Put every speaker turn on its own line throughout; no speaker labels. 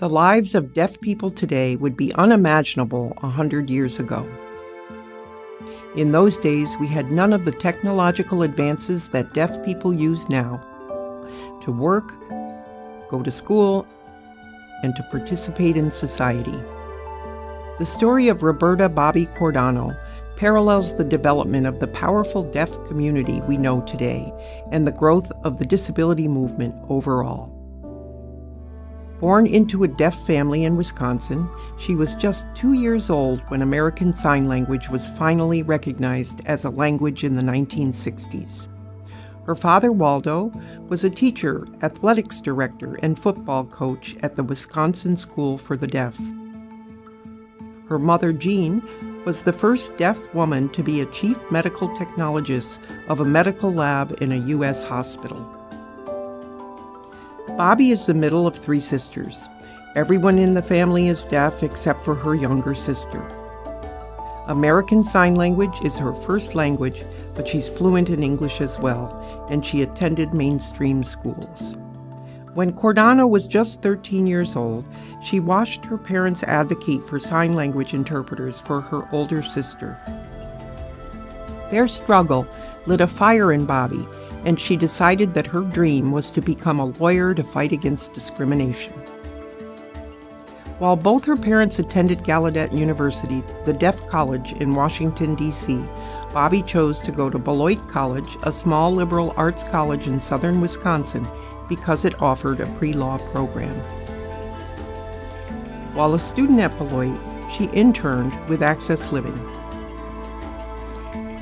The lives of deaf people today would be unimaginable 100 years ago. In those days, we had none of the technological advances that deaf people use now to work, go to school, and to participate in society. The story of Roberta Bobbi Cordano parallels the development of the powerful deaf community we know today and the growth of the disability movement overall. Born into a deaf family in Wisconsin, she was just 2 years old when American Sign Language was finally recognized as a language in the 1960s. Her father, Waldo, was a teacher, athletics director, and football coach at the Wisconsin School for the Deaf. Her mother, Jean, was the first deaf woman to be a chief medical technologist of a medical lab in a U.S. hospital. Bobbi is the middle of 3 sisters. Everyone in the family is deaf except for her younger sister. American Sign Language is her first language, but she's fluent in English as well, and she attended mainstream schools. When Cordano was just 13 years old, she watched her parents advocate for sign language interpreters for her older sister. Their struggle lit a fire in Bobbi, and she decided that her dream was to become a lawyer to fight against discrimination. While both her parents attended Gallaudet University, the deaf college in Washington, D.C., Bobbi chose to go to Beloit College, a small liberal arts college in southern Wisconsin, because it offered a pre-law program. While a student at Beloit, she interned with Access Living.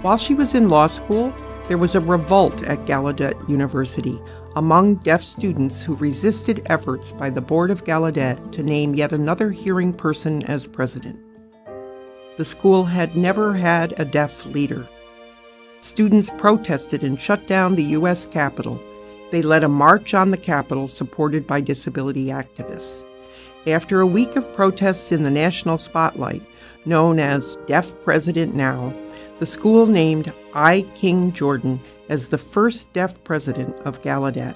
While she was in law school, there was a revolt at Gallaudet University among deaf students who resisted efforts by the Board of Gallaudet to name yet another hearing person as president. The school had never had a deaf leader. Students protested and shut down the U.S. Capitol. They led a march on the Capitol supported by disability activists. After a week of protests in the national spotlight, known as Deaf President Now, the school named I. King Jordan as the first deaf president of Gallaudet.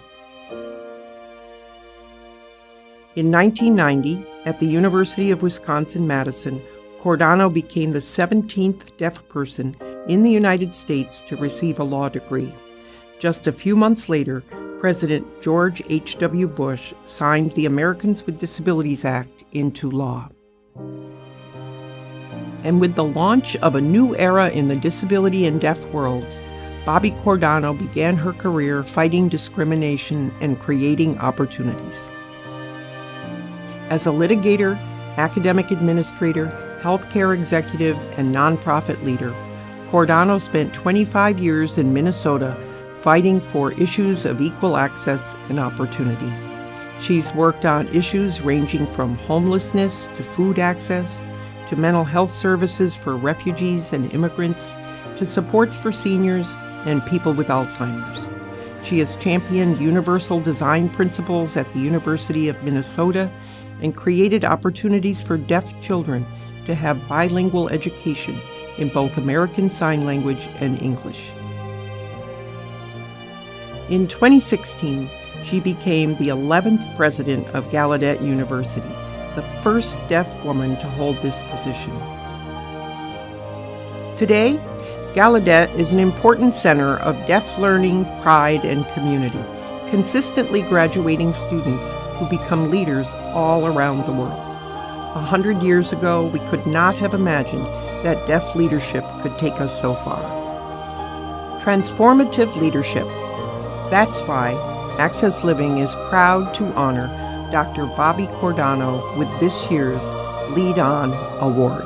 In 1990, at the University of Wisconsin-Madison, Cordano became the 17th deaf person in the United States to receive a law degree. Just a few months later, President George H.W. Bush signed the Americans with Disabilities Act into law. And with the launch of a new era in the disability and deaf worlds, Bobbi Cordano began her career fighting discrimination and creating opportunities. As a litigator, academic administrator, healthcare executive, and nonprofit leader, Cordano spent 25 years in Minnesota fighting for issues of equal access and opportunity. She's worked on issues ranging from homelessness to food access, to mental health services for refugees and immigrants, to supports for seniors and people with Alzheimer's. She has championed universal design principles at the University of Minnesota and created opportunities for deaf children to have bilingual education in both American Sign Language and English. In 2016, she became the 11th president of Gallaudet University, the first deaf woman to hold this position. Today, Gallaudet is an important center of deaf learning, pride, and community, consistently graduating students who become leaders all around the world. 100 years ago, we could not have imagined that deaf leadership could take us so far. Transformative leadership. That's why Access Living is proud to honor Dr. Bobbi Cordano with this year's Lead On Award.